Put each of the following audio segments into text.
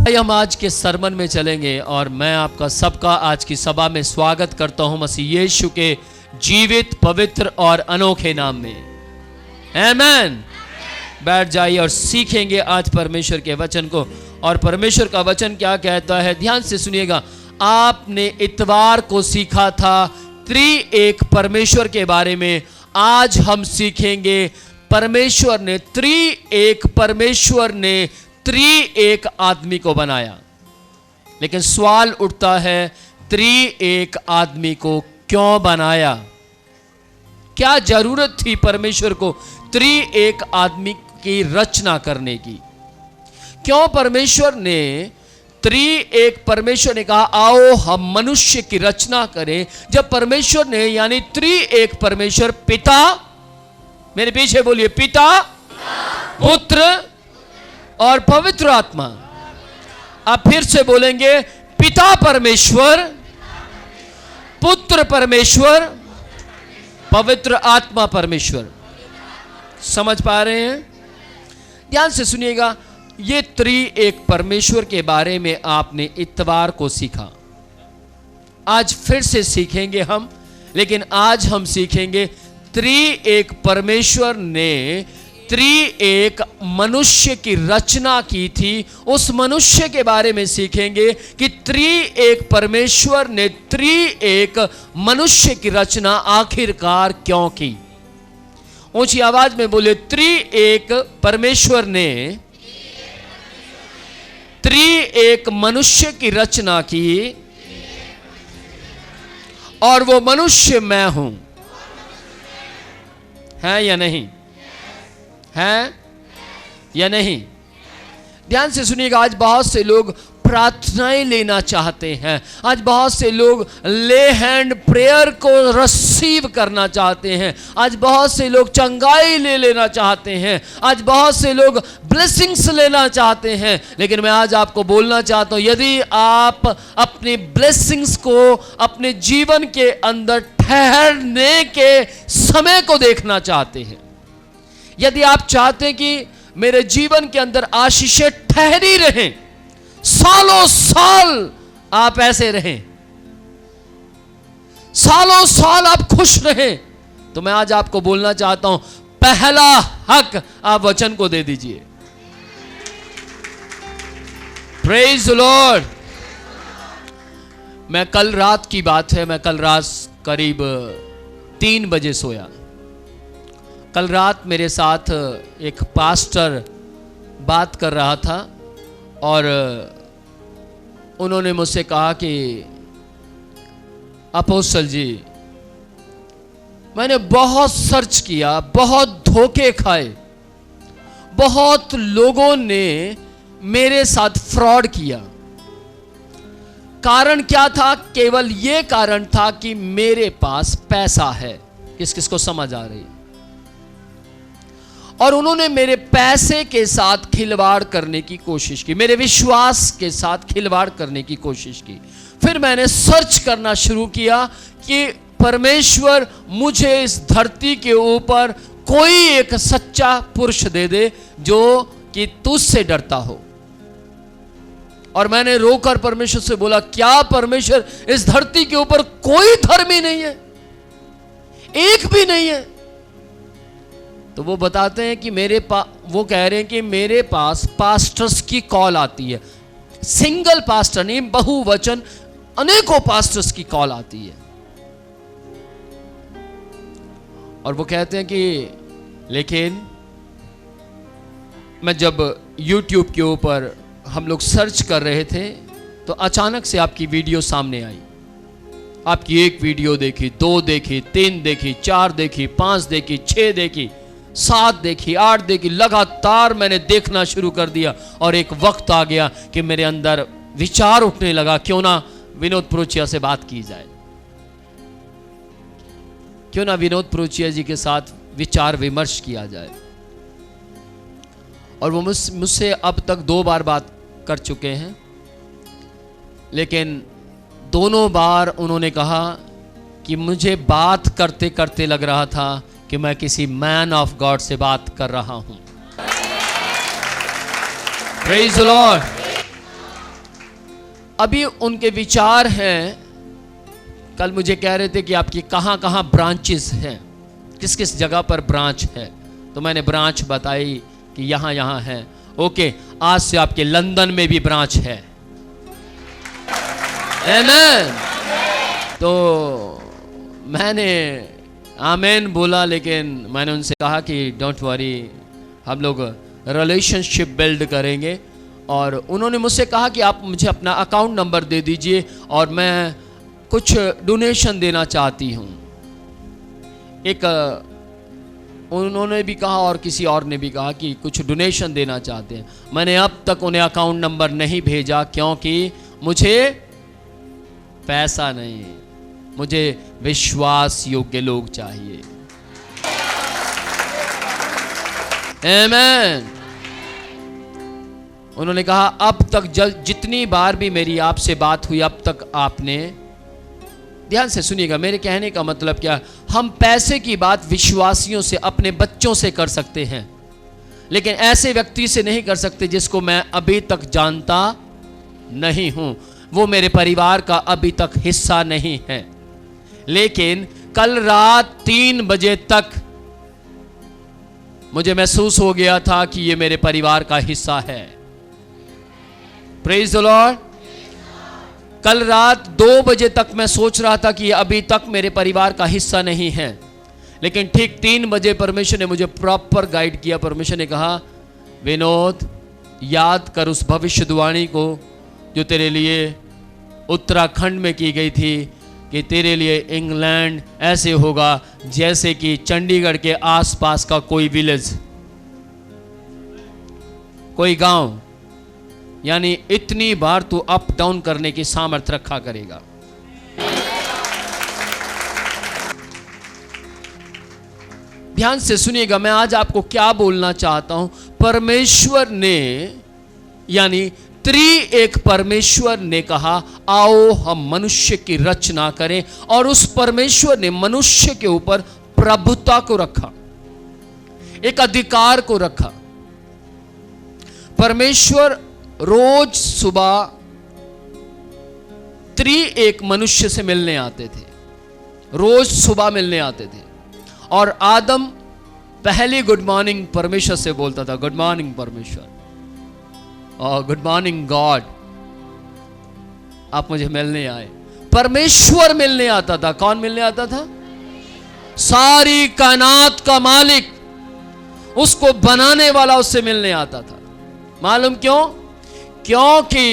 भाई हम आज के सरमन में चलेंगे और मैं आपका सबका आज की सभा में स्वागत करता हूं मसीह यीशु के जीवित, पवित्र और अनोखे नाम में। आमीन। बैठ जाइए और सीखेंगे आज परमेश्वर के वचन को। और परमेश्वर का वचन क्या कहता है, ध्यान से सुनिएगा। आपने इतवार को सीखा था त्रिएक परमेश्वर के बारे में। आज हम सीखेंगे परमेश्वर ने त्रिएक आदमी को बनाया। लेकिन सवाल उठता है, त्रिएक आदमी को क्यों बनाया? क्या जरूरत थी परमेश्वर को त्रिएक आदमी की रचना करने की? क्यों परमेश्वर ने कहा आओ हम मनुष्य की रचना करें, जब परमेश्वर ने यानी त्रिएक परमेश्वर पिता, मेरे पीछे बोलिए, पिता, पुत्र और पवित्र आत्मा। अब फिर से बोलेंगे, पिता परमेश्वर, पुत्र परमेश्वर, पवित्र आत्मा परमेश्वर। समझ पा रहे हैं? ध्यान से सुनिएगा। ये त्रिएक परमेश्वर के बारे में आपने इतवार को सीखा। आज फिर से सीखेंगे हम, लेकिन आज हम सीखेंगे त्रिएक परमेश्वर ने त्रिएक मनुष्य की रचना की थी। उस मनुष्य के बारे में सीखेंगे कि त्रिएक परमेश्वर ने त्रिएक मनुष्य की रचना आखिरकार क्यों की। ऊंची आवाज में बोले, त्रिएक परमेश्वर ने त्रिएक मनुष्य की रचना की और वो मनुष्य मैं हूं। है या नहीं? है या नहीं? ध्यान से सुनिएगा। आज बहुत से लोग प्रार्थनाएं लेना चाहते हैं। आज बहुत से लोग ले हैंड प्रेयर को रिसीव करना चाहते हैं। आज बहुत से लोग चंगाई ले लेना चाहते हैं। आज बहुत से लोग ब्लेसिंग्स लेना चाहते हैं। लेकिन मैं आज आपको बोलना चाहता हूं, यदि आप अपनी ब्लेसिंग्स को अपने जीवन के अंदर ठहरने के समय को देखना चाहते हैं, यदि आप चाहते हैं कि मेरे जीवन के अंदर आशीषें ठहरी रहें, सालों साल आप ऐसे रहें, सालों साल आप खुश रहें, तो मैं आज आपको बोलना चाहता हूं, पहला हक आप वचन को दे दीजिए। Praise the Lord. मैं कल रात की बात है, मैं कल रात करीब 3 बजे सोया। कल रात मेरे साथ एक पास्टर बात कर रहा था और उन्होंने मुझसे कहा कि अपोस्टल जी, मैंने बहुत सर्च किया, बहुत धोखे खाए, बहुत लोगों ने मेरे साथ फ्रॉड किया। कारण क्या था? केवल यह कारण था कि मेरे पास पैसा है। किस किस को समझ आ रही है? और उन्होंने मेरे पैसे के साथ खिलवाड़ करने की कोशिश की, मेरे विश्वास के साथ खिलवाड़ करने की कोशिश की। फिर मैंने सर्च करना शुरू किया कि परमेश्वर मुझे इस धरती के ऊपर कोई एक सच्चा पुरुष दे दे जो कि तुझसे डरता हो। और मैंने रोकर परमेश्वर से बोला, क्या परमेश्वर इस धरती के ऊपर कोई धर्मी नहीं है? एक भी नहीं है? तो वो बताते हैं कि वो कह रहे हैं कि मेरे पास पास्टर्स की कॉल आती है। सिंगल पास्टर नहीं, बहुवचन, अनेकों पास्टर्स की कॉल आती है। और वो कहते हैं कि लेकिन मैं जब YouTube के ऊपर हम लोग सर्च कर रहे थे तो अचानक से आपकी वीडियो सामने आई। आपकी एक वीडियो देखी, 2 देखी, 3 देखी, 4 देखी, 5 देखी, 6 देखी, 7 देखी, 8 देखी, लगातार मैंने देखना शुरू कर दिया। और एक वक्त आ गया कि मेरे अंदर विचार उठने लगा, क्यों ना विनोद प्रोचिया से बात की जाए, क्यों ना विनोद प्रोचिया जी के साथ विचार विमर्श किया जाए। और वो मुझसे अब तक 2 बार बात कर चुके हैं, लेकिन दोनों बार उन्होंने कहा कि मुझे बात करते करते लग रहा था कि मैं किसी मैन ऑफ गॉड से बात कर रहा हूं। Praise the Lord. अभी उनके विचार हैं, कल मुझे कह रहे थे कि आपकी कहाँ कहाँ ब्रांचेस हैं, किस किस जगह पर ब्रांच है, तो मैंने ब्रांच बताई कि यहाँ यहाँ है। ओके, आज से आपके लंदन में भी ब्रांच है। आमीन। तो मैंने आमीन बोला, लेकिन मैंने उनसे कहा कि डोंट वरी, हम लोग रिलेशनशिप बिल्ड करेंगे। और उन्होंने मुझसे कहा कि आप मुझे अपना अकाउंट नंबर दे दीजिए और मैं कुछ डोनेशन देना चाहती हूँ। एक उन्होंने भी कहा और किसी और ने भी कहा कि कुछ डोनेशन देना चाहते हैं। मैंने अब तक उन्हें अकाउंट नंबर नहीं भेजा, क्योंकि मुझे पैसा नहीं, मुझे विश्वास योग्य लोग चाहिए। आमीन। उन्होंने कहा अब तक जितनी बार भी मेरी आपसे बात हुई, अब तक आपने, ध्यान से सुनिएगा मेरे कहने का मतलब क्या, हम पैसे की बात विश्वासियों से, अपने बच्चों से कर सकते हैं, लेकिन ऐसे व्यक्ति से नहीं कर सकते जिसको मैं अभी तक जानता नहीं हूं, वो मेरे परिवार का अभी तक हिस्सा नहीं है। लेकिन कल रात 3 बजे तक मुझे महसूस हो गया था कि ये मेरे परिवार का हिस्सा है। Praise the Lord. कल रात 2 बजे तक मैं सोच रहा था कि ये अभी तक मेरे परिवार का हिस्सा नहीं है, लेकिन ठीक 3 बजे परमेश्वर ने मुझे प्रॉपर गाइड किया। परमेश्वर ने कहा, विनोद याद कर उस भविष्यवाणी को जो तेरे लिए उत्तराखंड में की गई थी, कि तेरे लिए इंग्लैंड ऐसे होगा जैसे कि चंडीगढ़ के आसपास का कोई विलेज, कोई गांव, यानी इतनी बार तू अप डाउन करने की सामर्थ्य रखा करेगा। ध्यान से सुनिएगा, मैं आज आपको क्या बोलना चाहता हूं। परमेश्वर ने, यानी एक परमेश्वर ने कहा, आओ हम मनुष्य की रचना करें, और उस परमेश्वर ने मनुष्य के ऊपर प्रभुता को रखा, एक अधिकार को रखा। परमेश्वर रोज सुबह एक मनुष्य से मिलने आते थे, रोज सुबह मिलने आते थे, और आदम पहली गुड मॉर्निंग परमेश्वर से बोलता था, गुड मॉर्निंग परमेश्वर, और गुड मॉर्निंग गॉड, आप मुझे मिलने आए। परमेश्वर मिलने आता था। कौन मिलने आता था? सारी कायनात का मालिक, उसको बनाने वाला उससे मिलने आता था। मालूम क्यों? क्योंकि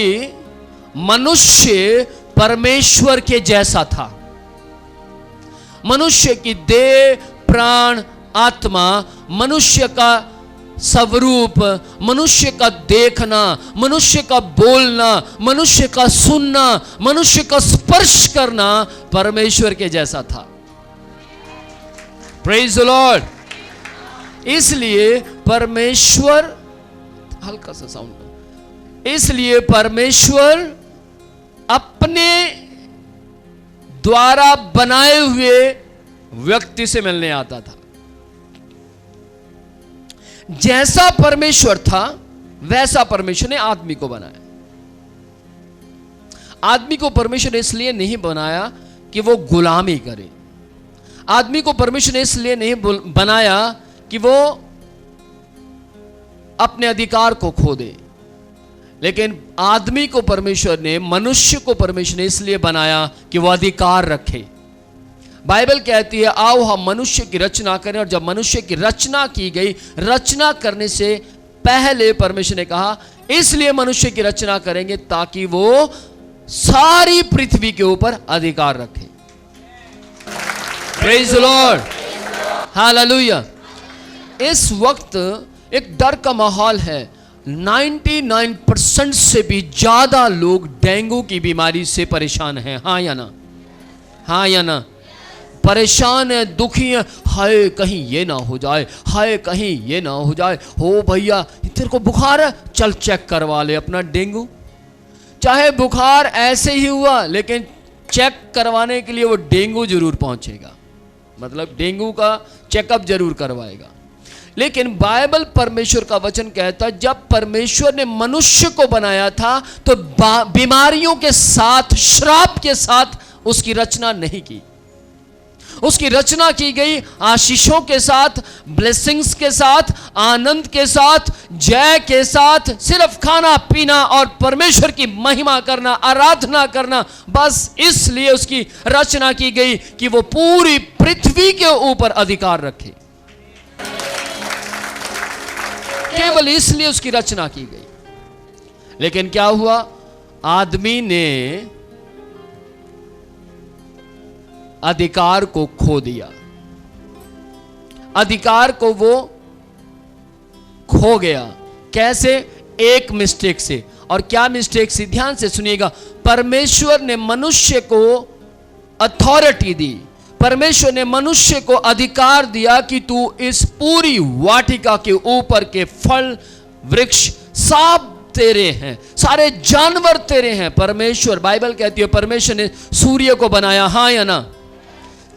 मनुष्य परमेश्वर के जैसा था। मनुष्य की देह, प्राण, आत्मा, मनुष्य का स्वरूप, मनुष्य का देखना, मनुष्य का बोलना, मनुष्य का सुनना, मनुष्य का स्पर्श करना परमेश्वर के जैसा था। Praise the Lord. इसलिए परमेश्वर, हल्का सा साउंड, इसलिए परमेश्वर अपने द्वारा बनाए हुए व्यक्ति से मिलने आता था। जैसा परमेश्वर था वैसा परमेश्वर ने आदमी को बनाया। आदमी को परमेश्वर ने इसलिए नहीं बनाया कि वो गुलामी करे। आदमी को परमेश्वर ने इसलिए नहीं बनाया कि वो अपने अधिकार को खो दे, लेकिन आदमी को परमेश्वर ने, मनुष्य को परमेश्वर ने इसलिए बनाया कि वो अधिकार रखे। बाइबल कहती है, आओ हम मनुष्य की रचना करें, और जब मनुष्य की रचना की गई, रचना करने से पहले परमेश्वर ने कहा, इसलिए मनुष्य की रचना करेंगे ताकि वो सारी पृथ्वी के ऊपर अधिकार रखे। Praise the Lord, hallelujah. इस वक्त एक डर का माहौल है। 99% से भी ज्यादा लोग डेंगू की बीमारी से परेशान हैं। हाँ या ना? हाँ या ना? परेशान है, दुखी है, हाय कहीं ये ना हो जाए, हाय कहीं ये ना हो जाए। हो भैया, तेरे को बुखार है, चल चेक करवा ले अपना डेंगू। चाहे बुखार ऐसे ही हुआ, लेकिन चेक करवाने के लिए वो डेंगू जरूर पहुंचेगा, मतलब डेंगू का चेकअप जरूर करवाएगा। लेकिन बाइबल परमेश्वर का वचन कहता है जब परमेश्वर ने मनुष्य को बनाया था तो बीमारियों के साथ, श्राप के साथ उसकी रचना नहीं की। उसकी रचना की गई आशीषों के साथ, ब्लेसिंग्स के साथ, आनंद के साथ, जय के साथ, सिर्फ खाना पीना और परमेश्वर की महिमा करना, आराधना करना, बस इसलिए उसकी रचना की गई कि वो पूरी पृथ्वी के ऊपर अधिकार रखे। केवल इसलिए उसकी रचना की गई। लेकिन क्या हुआ? आदमी ने अधिकार को खो दिया। अधिकार को वो खो गया। कैसे? एक मिस्टेक से। और क्या मिस्टेक से? ध्यान से सुनिएगा। परमेश्वर ने मनुष्य को अथॉरिटी दी, परमेश्वर ने मनुष्य को अधिकार दिया कि तू इस पूरी वाटिका के ऊपर के फल, वृक्ष सब तेरे हैं, सारे जानवर तेरे हैं। परमेश्वर, बाइबल कहती है परमेश्वर ने सूर्य को बनाया, हां या ना?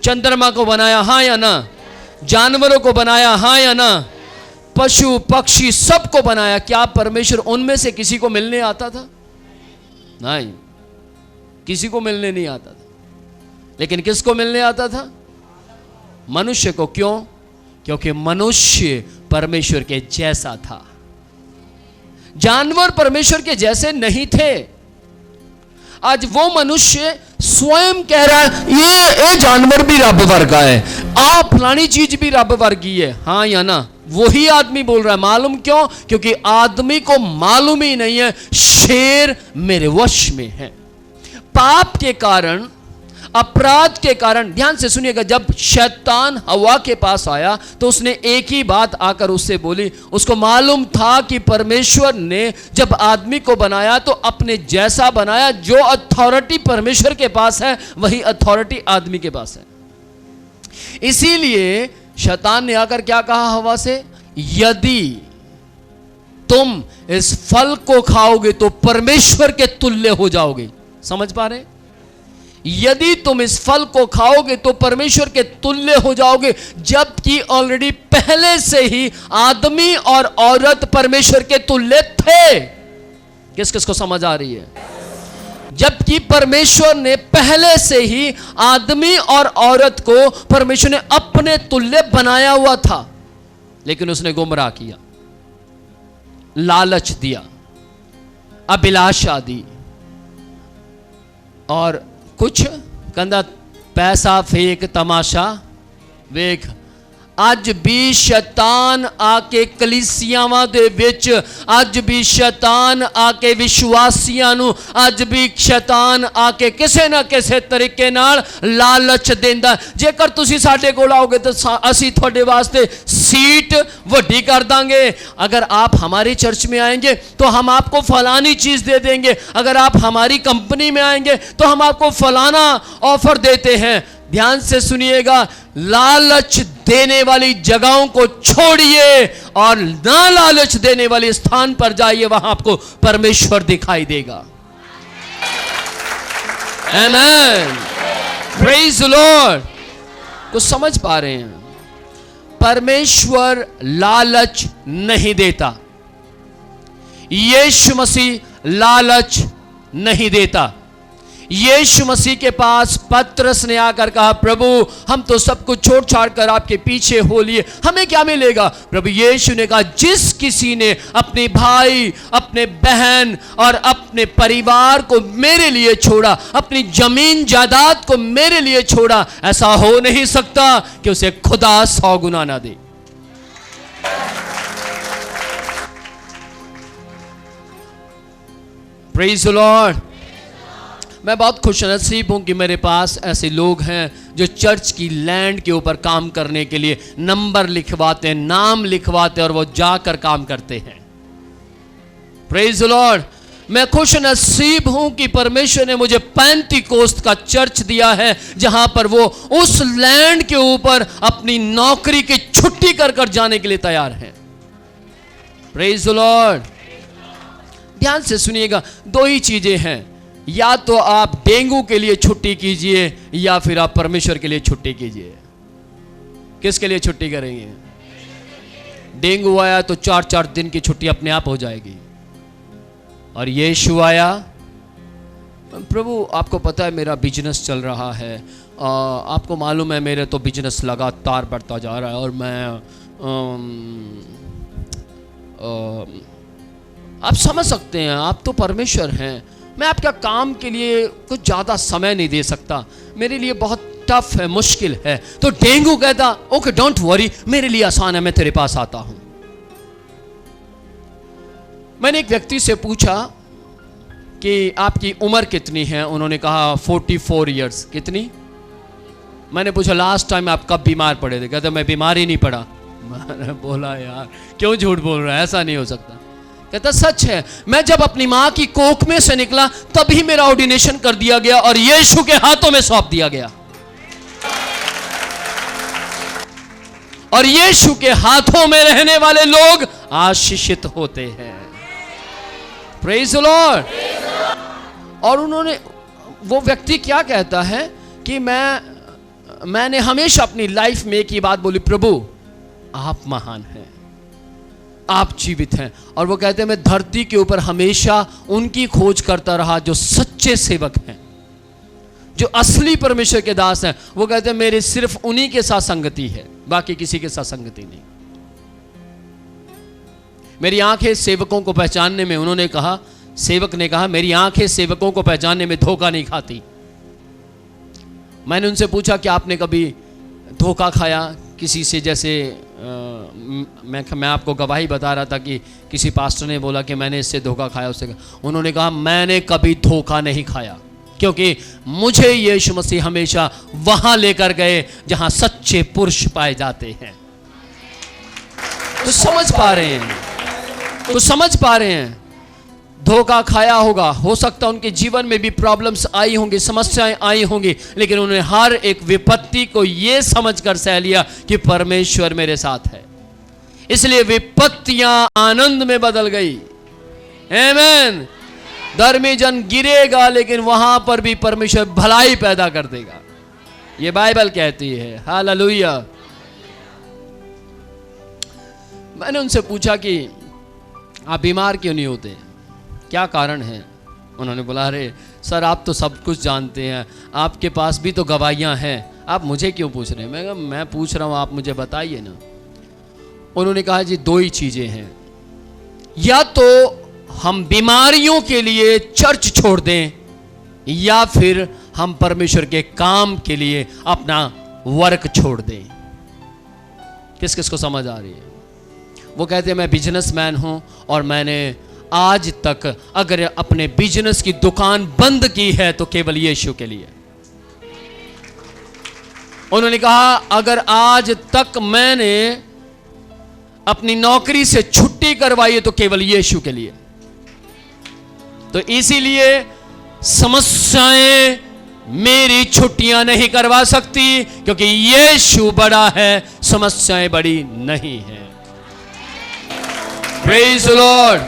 चंद्रमा को बनाया, हां या ना? जानवरों को बनाया, हां या ना? पशु पक्षी सबको बनाया। क्या परमेश्वर उनमें से किसी को मिलने आता था? नहीं, किसी को मिलने नहीं आता था। लेकिन किसको मिलने आता था? मनुष्य को। क्यों? क्योंकि मनुष्य परमेश्वर के जैसा था। जानवर परमेश्वर के जैसे नहीं थे। आज वो मनुष्य स्वयं कह रहा है ये जानवर भी रब वर्गा है, फलानी चीज भी रब वर्गी है, हां या ना? वही आदमी बोल रहा है। मालूम क्यों? क्योंकि आदमी को मालूम ही नहीं है शेर मेरे वश में है। पाप के कारण, अपराध के कारण, ध्यान से सुनिएगा, जब शैतान हवा के पास आया तो उसने एक ही बात आकर उससे बोली। उसको मालूम था कि परमेश्वर ने जब आदमी को बनाया तो अपने जैसा बनाया। जो अथॉरिटी परमेश्वर के पास है वही अथॉरिटी आदमी के पास है। इसीलिए शैतान ने आकर क्या कहा हवा से? यदि तुम इस फल को खाओगे तो परमेश्वर के तुल्य हो जाओगे। समझ पा रहे? यदि तुम इस फल को खाओगे तो परमेश्वर के तुल्य हो जाओगे। जबकि ऑलरेडी पहले से ही आदमी और औरत परमेश्वर के तुल्य थे। किस किस को समझ आ रही है? जबकि परमेश्वर ने पहले से ही आदमी और औरत को परमेश्वर ने अपने तुल्य बनाया हुआ था, लेकिन उसने गुमराह किया, लालच दिया, अभिलाषा दी और कुछ कहंदा पैसा फेक तमाशा वेख। ਅੱਜ भी शैतान आके कलीसियावां दे विच, ਅੱਜ भी शैतान आके विश्वासियां नूं, ਅੱਜ भी शैतान आके किसे ना किसे तरीके नाल लालच देंदा। जेकर तुसी साडे कोल आओगे तो असी तुहाडे वास्ते सीट वड्डी कर दांगे। अगर आप हमारी चर्च में आएंगे तो हम आपको फलानी चीज दे देंगे। अगर आप हमारी कंपनी में आएंगे तो हम आपको फलाना ऑफर देते हैं। ध्यान से सुनिएगा, लालच देने वाली जगहों को छोड़िए और ना लालच देने वाले स्थान पर जाइए, वहां आपको परमेश्वर दिखाई देगा। आमेन, प्रेज द लॉर्ड। कुछ समझ पा रहे हैं? परमेश्वर लालच नहीं देता। यीशु मसीह लालच नहीं देता। यीशु मसीह के पास पतरस ने आकर कहा, प्रभु हम तो सब कुछ छोड़ छाड़ कर आपके पीछे हो लिए, हमें क्या मिलेगा? प्रभु यीशु ने कहा, जिस किसी ने अपने भाई, अपने बहन और अपने परिवार को मेरे लिए छोड़ा, अपनी जमीन जायदाद को मेरे लिए छोड़ा, ऐसा हो नहीं सकता कि उसे खुदा 100 गुना ना दे। Praise the Lord. मैं बहुत खुशनसीब हूं कि मेरे पास ऐसे लोग हैं जो चर्च की लैंड के ऊपर काम करने के लिए नंबर लिखवाते हैं, नाम लिखवाते हैं और वो जाकर काम करते हैं। Praise the Lord. मैं खुशनसीब हूं कि परमेश्वर ने मुझे पेंतीकोस्त का चर्च दिया है, जहां पर वो उस लैंड के ऊपर अपनी नौकरी की छुट्टी कर कर जाने के लिए तैयार हैं। Praise the Lord. ध्यान से सुनिएगा, दो ही चीजें हैं, या तो आप डेंगू के लिए छुट्टी कीजिए या फिर आप परमेश्वर के लिए छुट्टी कीजिए। किसके लिए छुट्टी करेंगे? डेंगू आया तो 4-4 दिन की छुट्टी अपने आप हो जाएगी। और यीशु आया, प्रभु आपको पता है मेरा बिजनेस चल रहा है, आपको मालूम है मेरे तो बिजनेस लगातार बढ़ता जा रहा है और मैं आप समझ सकते हैं, आप तो परमेश्वर हैं, मैं आपका काम के लिए कुछ ज़्यादा समय नहीं दे सकता, मेरे लिए बहुत टफ है, मुश्किल है। तो डेंगू कहता ओके डोंट वरी, मेरे लिए आसान है, मैं तेरे पास आता हूं। मैंने एक व्यक्ति से पूछा कि आपकी उम्र कितनी है, उन्होंने कहा 44 इयर्स। कितनी? मैंने पूछा लास्ट टाइम आप कब बीमार पड़े थे? कहते मैं बीमार ही नहीं पड़ा। मैंने बोला यार क्यों झूठ बोल रहा है, ऐसा नहीं हो सकता। कहता सच है, मैं जब अपनी मां की कोख में से निकला तभी मेरा ऑर्डिनेशन कर दिया गया और यीशु के हाथों में सौंप दिया गया। और यीशु के हाथों में रहने वाले लोग आशीषित होते हैं। Praise the Lord. और उन्होंने, वो व्यक्ति क्या कहता है कि मैंने हमेशा अपनी लाइफ में एक ही बात बोली, प्रभु आप महान हैं, आप जीवित हैं। और वो कहते हैं मैं धरती के ऊपर हमेशा उनकी खोज करता रहा जो सच्चे सेवक हैं, जो असली परमेश्वर के दास हैं। वो कहते हैं मेरे सिर्फ उन्हीं के साथ संगति है, बाकी किसी के साथ संगति नहीं। मेरी आंखें सेवकों को पहचानने में, उन्होंने कहा, सेवक ने कहा मेरी आंखें सेवकों को पहचानने में धोखा नहीं खाती। मैंने उनसे पूछा कि आपने कभी धोखा खाया किसी से? जैसे मैं आपको गवाही बता रहा था कि किसी पास्टर ने बोला कि मैंने इससे धोखा खाया, उससे। उन्होंने कहा मैंने कभी धोखा नहीं खाया, क्योंकि मुझे यीशु मसीह हमेशा वहां लेकर गए जहां सच्चे पुरुष पाए जाते हैं। तो समझ पा रहे हैं, तो समझ पा रहे हैं, धोखा खाया होगा, हो सकता है उनके जीवन में भी प्रॉब्लम्स आई होंगी, समस्याएं आई होंगी, लेकिन उन्होंने हर एक विपत्ति को यह समझकर सह लिया कि परमेश्वर मेरे साथ है, इसलिए विपत्तियां आनंद में बदल गई। आमीन। धर्मी जन गिरेगा लेकिन वहां पर भी परमेश्वर भलाई पैदा कर देगा, ये बाइबल कहती है। हालेलुया। मैंने उनसे पूछा कि आप बीमार क्यों नहीं होते, क्या कारण है? उन्होंने बोला अरे सर आप तो सब कुछ जानते हैं, आपके पास भी तो गवाहियां हैं, आप मुझे क्यों पूछ रहे हैं? मैं कहा मैं पूछ रहा हूं, आप मुझे बताइए ना। उन्होंने कहा जी दो ही चीजें हैं, या तो हम बीमारियों के लिए चर्च छोड़ दें या फिर हम परमेश्वर के काम के लिए अपना वर्क छोड़ दें। किस किस को समझ आ रही है? वो कहते हैं मैं बिजनेसमैन हूं और मैंने आज तक अगर अपने बिजनेस की दुकान बंद की है तो केवल यीशु के लिए। उन्होंने कहा अगर आज तक मैंने अपनी नौकरी से छुट्टी करवाई है तो केवल यीशु के लिए। तो इसीलिए समस्याएं मेरी छुट्टियां नहीं करवा सकती, क्योंकि यीशु बड़ा है, समस्याएं बड़ी नहीं है। Praise the Lord.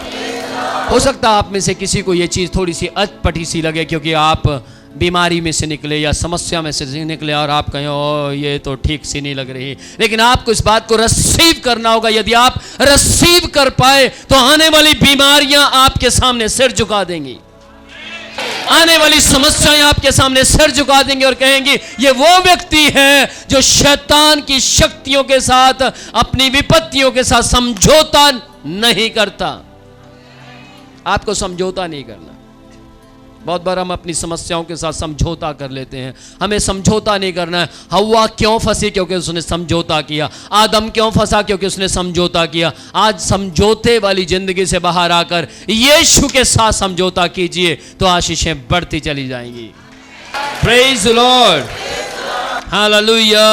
हो सकता है आप में से किसी को यह चीज थोड़ी सी अटपटी सी लगे, क्योंकि आप बीमारी में से निकले या समस्या में से निकले और आप कहें ओ ये तो ठीक सी नहीं लग रही, लेकिन आपको इस बात को रिसीव करना होगा। यदि आप रिसीव कर पाए तो आने वाली बीमारियां आपके सामने सिर झुका देंगी, आने वाली समस्याएं आपके सामने सिर झुका देंगे और कहेंगे ये वो व्यक्ति है जो शैतान की शक्तियों के साथ, अपनी विपत्तियों के साथ समझौता नहीं करता। आपको समझौता नहीं करना। बहुत बार हम अपनी समस्याओं के साथ समझौता कर लेते हैं, हमें समझौता नहीं करना है। हव्वा क्यों फंसी? क्योंकि उसने समझौता किया। आदम क्यों फंसा? क्योंकि उसने समझौता किया। आज समझौते वाली जिंदगी से बाहर आकर यीशु के साथ समझौता कीजिए तो आशीषें बढ़ती चली जाएंगी। Praise the Lord. हालेलुया।